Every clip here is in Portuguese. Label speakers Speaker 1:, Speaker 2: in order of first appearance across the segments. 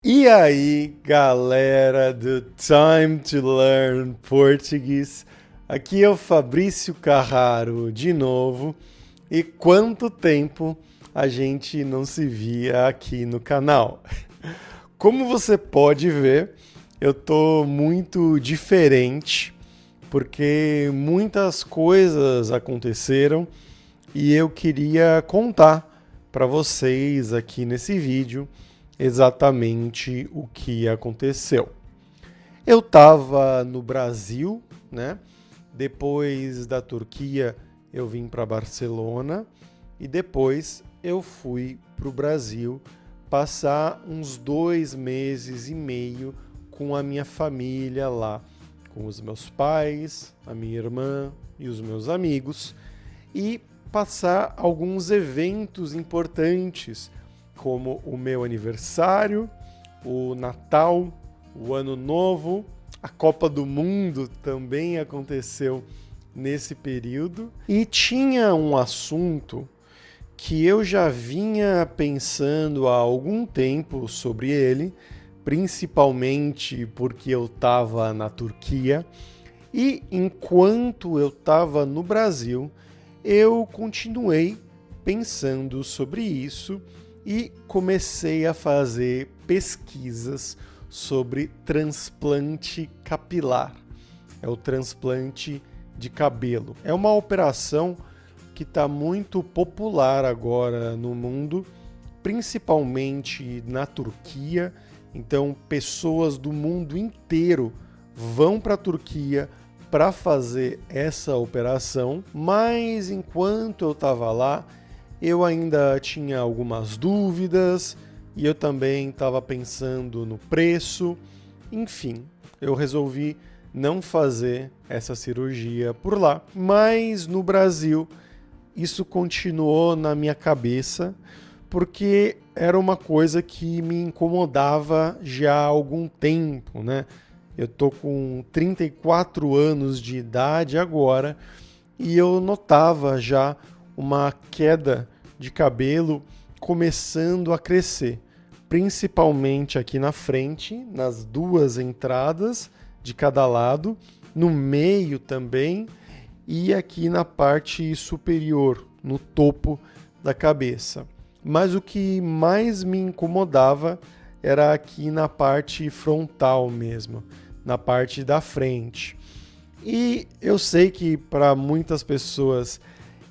Speaker 1: E aí, galera do Time to Learn Português, aqui é o Fabrício Carraro de novo. E quanto tempo a gente não se via aqui no canal? Como você pode ver, eu tô muito diferente porque muitas coisas aconteceram e eu queria contar para vocês aqui nesse vídeo exatamente o que aconteceu. Eu estava no Brasil, né? Depois da Turquia eu vim para Barcelona e depois eu fui para o Brasil passar uns 2 meses e meio com a minha família lá, com os meus pais, a minha irmã e os meus amigos, e passar alguns eventos importantes, como o meu aniversário, o Natal, o Ano Novo, a Copa do Mundo também aconteceu nesse período. E tinha um assunto que eu já vinha pensando há algum tempo sobre ele, principalmente porque eu estava na Turquia, e enquanto eu estava no Brasil, eu continuei pensando sobre isso e comecei a fazer pesquisas sobre transplante capilar. É o transplante de cabelo. É uma operação que está muito popular agora no mundo, principalmente na Turquia. Então, pessoas do mundo inteiro vão para a Turquia para fazer essa operação, mas enquanto eu estava lá, eu ainda tinha algumas dúvidas e eu também estava pensando no preço. Enfim, eu resolvi não fazer essa cirurgia por lá, mas no Brasil isso continuou na minha cabeça porque era uma coisa que me incomodava já há algum tempo, né? Eu tô com 34 anos de idade agora e eu notava já uma queda de cabelo começando a crescer, principalmente aqui na frente, nas duas entradas de cada lado, no meio também e aqui na parte superior, no topo da cabeça. Mas o que mais me incomodava era aqui na parte frontal mesmo, na parte da frente. E eu sei que para muitas pessoas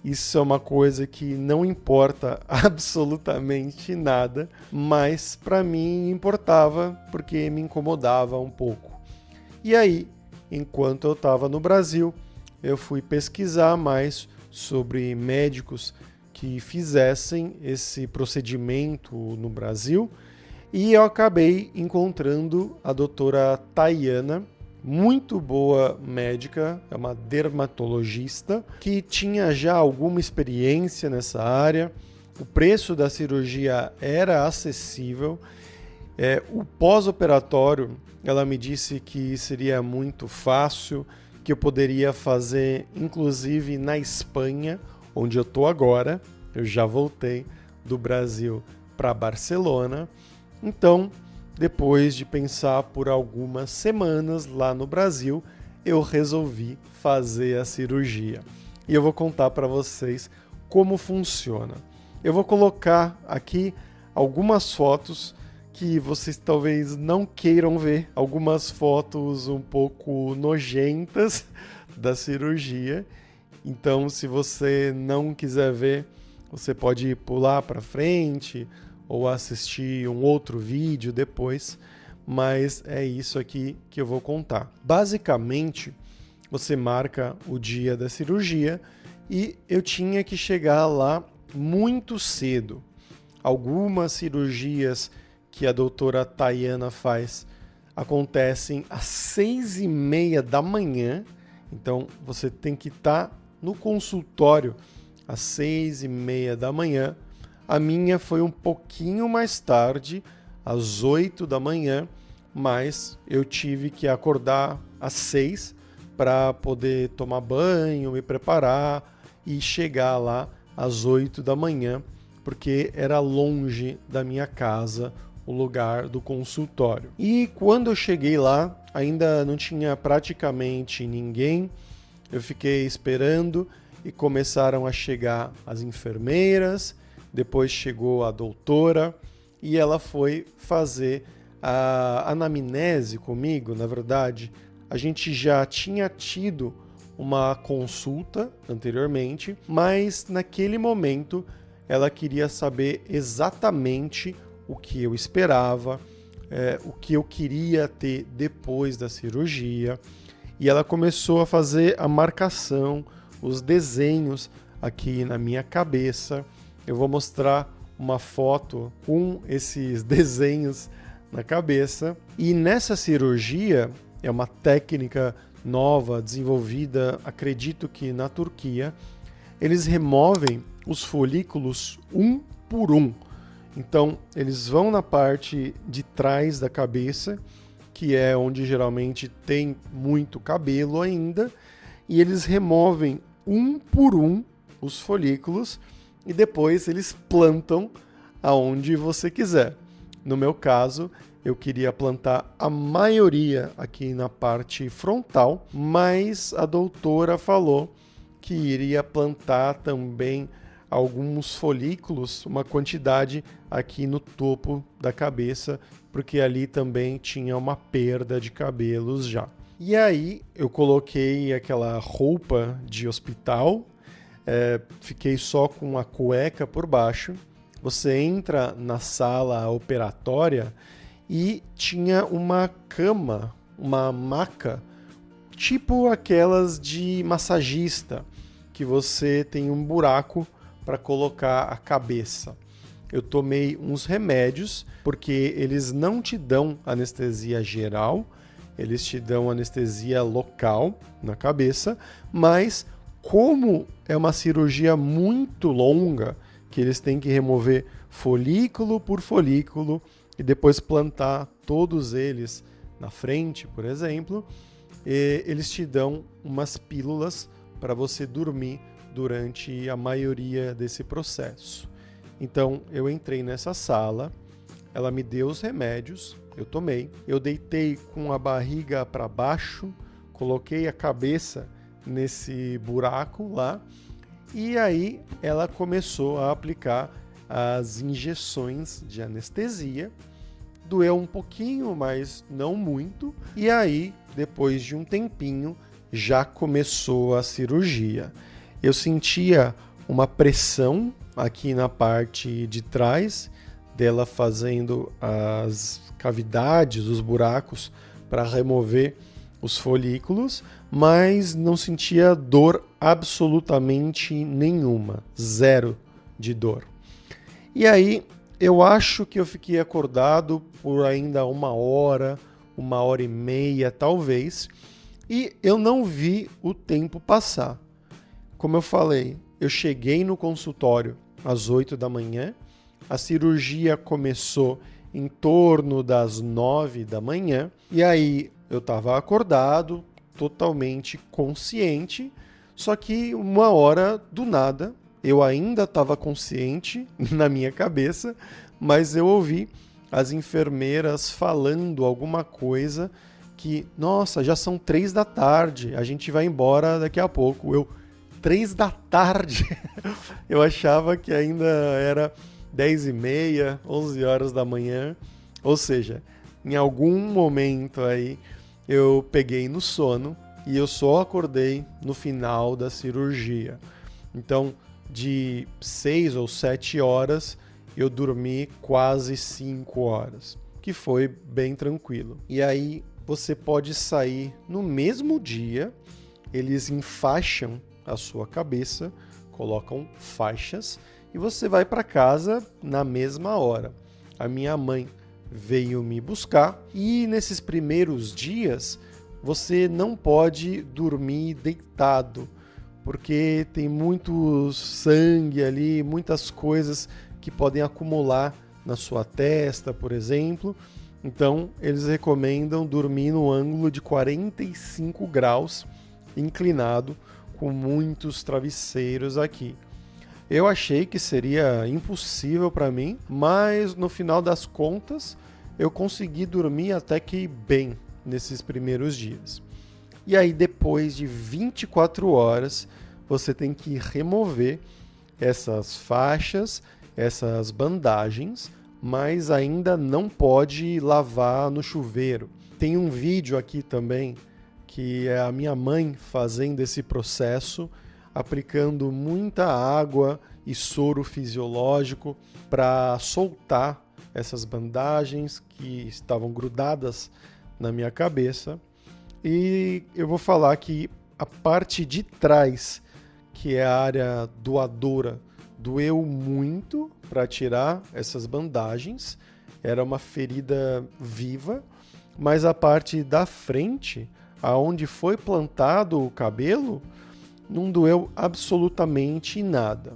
Speaker 1: isso é uma coisa que não importa absolutamente nada, mas para mim importava porque me incomodava um pouco. E aí, enquanto eu estava no Brasil, eu fui pesquisar mais sobre médicos que fizessem esse procedimento no Brasil e eu acabei encontrando a doutora Tayana, muito boa médica, é uma dermatologista que tinha já alguma experiência nessa área. O preço da cirurgia era acessível. O pós-operatório, ela me disse que seria muito fácil, que eu poderia fazer inclusive na Espanha, onde eu estou agora. Eu já voltei do Brasil para Barcelona. Então, depois de pensar por algumas semanas lá no Brasil, eu resolvi fazer a cirurgia. E eu vou contar para vocês como funciona. Eu vou colocar aqui algumas fotos que vocês talvez não queiram ver, algumas fotos um pouco nojentas da cirurgia. Então, se você não quiser ver, você pode pular para frente ou assistir um outro vídeo depois, mas é isso aqui que eu vou contar. Basicamente, você marca o dia da cirurgia e eu tinha que chegar lá muito cedo. Algumas cirurgias que a doutora Tayana faz acontecem às 6:30 da manhã, então você tem que estar no consultório às 6:30 da manhã. A minha foi um pouquinho mais tarde, às 8 da manhã, mas eu tive que acordar às 6 para poder tomar banho, me preparar e chegar lá às 8 da manhã, porque era longe da minha casa o lugar do consultório. E quando eu cheguei lá, ainda não tinha praticamente ninguém. Eu fiquei esperando e começaram a chegar as enfermeiras, depois chegou a doutora e ela foi fazer a anamnese comigo. Na verdade, a gente já tinha tido uma consulta anteriormente, mas naquele momento ela queria saber exatamente o que eu esperava, o que eu queria ter depois da cirurgia. E ela começou a fazer a marcação, os desenhos aqui na minha cabeça. Eu vou mostrar uma foto com esses desenhos na cabeça. E nessa cirurgia, é uma técnica nova, desenvolvida, acredito que na Turquia, eles removem os folículos um por um. Então, eles vão na parte de trás da cabeça, que é onde geralmente tem muito cabelo ainda, e eles removem um por um os folículos e depois eles plantam aonde você quiser. No meu caso, eu queria plantar a maioria aqui na parte frontal, mas a doutora falou que iria plantar também alguns folículos, uma quantidade aqui no topo da cabeça, porque ali também tinha uma perda de cabelos já. E aí eu coloquei aquela roupa de hospital, fiquei só com a cueca por baixo. Você entra na sala operatória e tinha uma cama, uma maca, tipo aquelas de massagista, que você tem um buraco para colocar a cabeça. Eu tomei uns remédios, porque eles não te dão anestesia geral, eles te dão anestesia local na cabeça, mas como é uma cirurgia muito longa, que eles têm que remover folículo por folículo e depois plantar todos eles na frente, por exemplo, eles te dão umas pílulas para você dormir durante a maioria desse processo. Então, eu entrei nessa sala, ela me deu os remédios, eu tomei, eu deitei com a barriga para baixo, coloquei a cabeça nesse buraco lá, e aí ela começou a aplicar as injeções de anestesia. Doeu um pouquinho, mas não muito, e aí, depois de um tempinho, já começou a cirurgia. Eu sentia uma pressão aqui na parte de trás dela, fazendo as cavidades, os buracos para remover os folículos, mas não sentia dor absolutamente nenhuma, zero de dor. E aí eu acho que eu fiquei acordado por ainda uma hora e meia talvez, e eu não vi o tempo passar. Como eu falei, eu cheguei no consultório às 8 da manhã, a cirurgia começou em torno das 9 da manhã, e aí eu estava acordado, totalmente consciente, só que uma hora do nada, eu ainda estava consciente na minha cabeça, mas eu ouvi as enfermeiras falando alguma coisa que, nossa, já são 3 da tarde, a gente vai embora daqui a pouco. 3 da tarde? Eu achava que ainda era 10h30, 11 horas da manhã. Ou seja, em algum momento aí eu peguei no sono e eu só acordei no final da cirurgia. Então, de 6 ou 7 horas, eu dormi quase 5 horas, que foi bem tranquilo. E aí você pode sair no mesmo dia, eles enfaixam a sua cabeça, colocam faixas e você vai para casa na mesma hora. A minha mãe veio me buscar e nesses primeiros dias você não pode dormir deitado, porque tem muito sangue ali, muitas coisas que podem acumular na sua testa, por exemplo. Então, eles recomendam dormir no ângulo de 45 graus, inclinado, com muitos travesseiros aqui. Eu achei que seria impossível para mim, mas no final das contas, eu consegui dormir até que bem nesses primeiros dias. E aí, depois de 24 horas, você tem que remover essas faixas, essas bandagens, mas ainda não pode lavar no chuveiro. Tem um vídeo aqui também, que é a minha mãe fazendo esse processo, aplicando muita água e soro fisiológico para soltar essas bandagens que estavam grudadas na minha cabeça. E eu vou falar que a parte de trás, que é a área doadora, doeu muito para tirar essas bandagens. Era uma ferida viva, mas a parte da frente, aonde foi plantado o cabelo, não doeu absolutamente nada.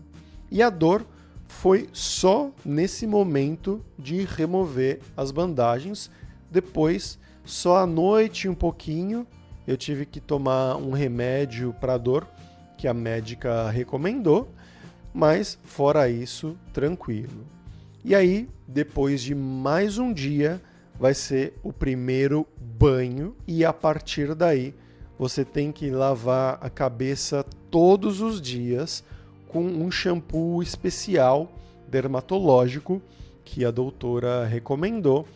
Speaker 1: E a dor foi só nesse momento de remover as bandagens. Depois, só à noite um pouquinho, eu tive que tomar um remédio para dor que a médica recomendou, mas fora isso, tranquilo. E aí, depois de mais um dia, vai ser o primeiro banho e a partir daí você tem que lavar a cabeça todos os dias com um shampoo especial dermatológico que a doutora recomendou,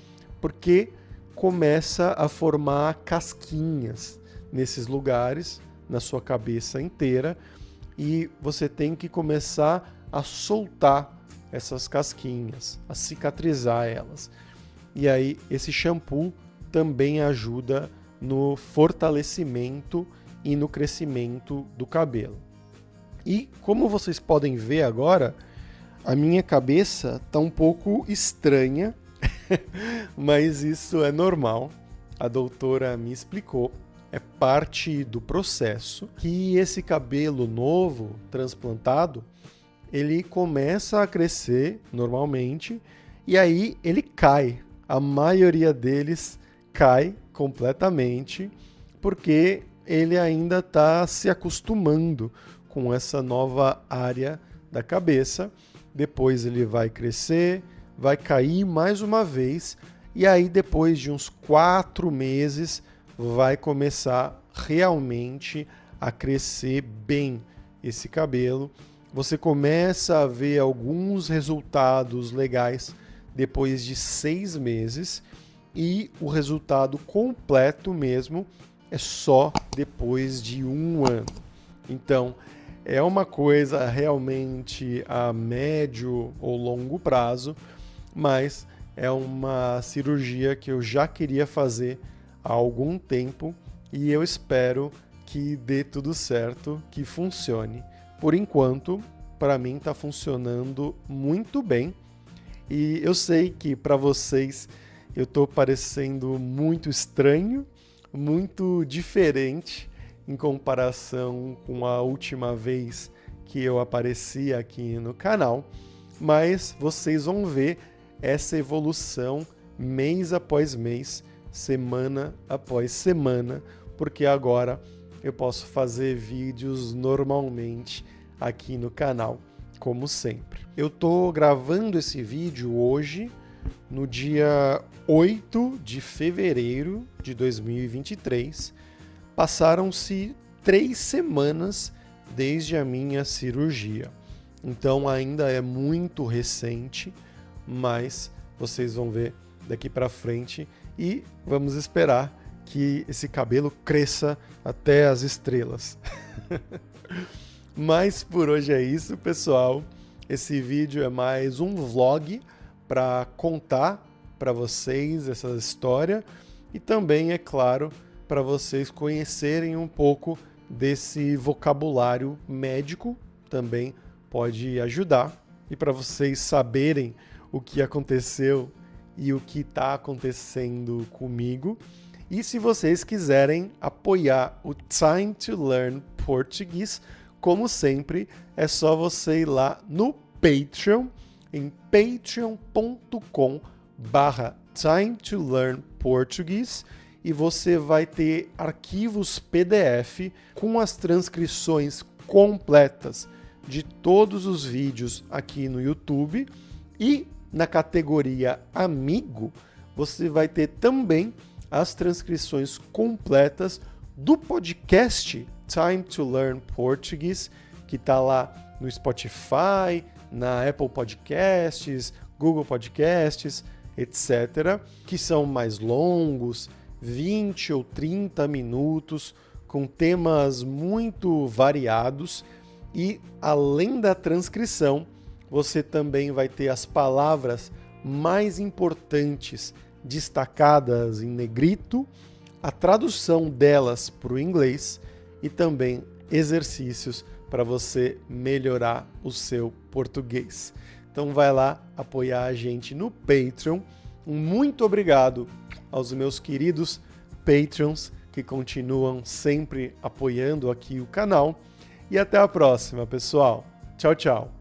Speaker 1: porque começa a formar casquinhas nesses lugares, na sua cabeça inteira, e você tem que começar a soltar essas casquinhas, a cicatrizar elas. E aí esse shampoo também ajuda no fortalecimento e no crescimento do cabelo. E como vocês podem ver agora, a minha cabeça está um pouco estranha, mas isso é normal. A doutora me explicou, é parte do processo, que esse cabelo novo, transplantado, ele começa a crescer normalmente e aí ele cai. A maioria deles cai completamente porque ele ainda está se acostumando com essa nova área da cabeça. Depois ele vai crescer, vai cair mais uma vez e aí depois de uns 4 meses vai começar realmente a crescer bem esse cabelo. Você começa a ver alguns resultados legais depois de 6 meses e o resultado completo mesmo é só depois de 1 ano. Então, é uma coisa realmente a médio ou longo prazo, mas é uma cirurgia que eu já queria fazer há algum tempo e eu espero que dê tudo certo, que funcione. Por enquanto, para mim está funcionando muito bem e eu sei que para vocês eu estou parecendo muito estranho, muito diferente em comparação com a última vez que eu apareci aqui no canal, mas vocês vão ver essa evolução mês após mês, semana após semana, porque agora eu posso fazer vídeos normalmente aqui no canal, como sempre. Eu tô gravando esse vídeo hoje, no dia 8 de fevereiro de 2023. Passaram-se 3 semanas desde a minha cirurgia. Então ainda é muito recente, mas vocês vão ver daqui para frente e vamos esperar que esse cabelo cresça até as estrelas. Mas por hoje é isso, pessoal. Esse vídeo é mais um vlog para contar para vocês essa história e também, é claro, para vocês conhecerem um pouco desse vocabulário médico, também pode ajudar, e para vocês saberem o que aconteceu e o que está acontecendo comigo. E se vocês quiserem apoiar o Time to Learn Português, como sempre, é só você ir lá no Patreon, em patreon.com/Time to Learn Português, e você vai ter arquivos PDF com as transcrições completas de todos os vídeos aqui no YouTube, e na categoria Amigo você vai ter também as transcrições completas do podcast Time to Learn Portuguese, que está lá no Spotify, na Apple Podcasts, Google Podcasts, etc., que são mais longos, 20 ou 30 minutos, com temas muito variados, e além da transcrição, você também vai ter as palavras mais importantes destacadas em negrito, a tradução delas para o inglês e também exercícios para você melhorar o seu português. Então vai lá apoiar a gente no Patreon. Muito obrigado aos meus queridos Patreons que continuam sempre apoiando aqui o canal. E até a próxima, pessoal. Tchau, tchau.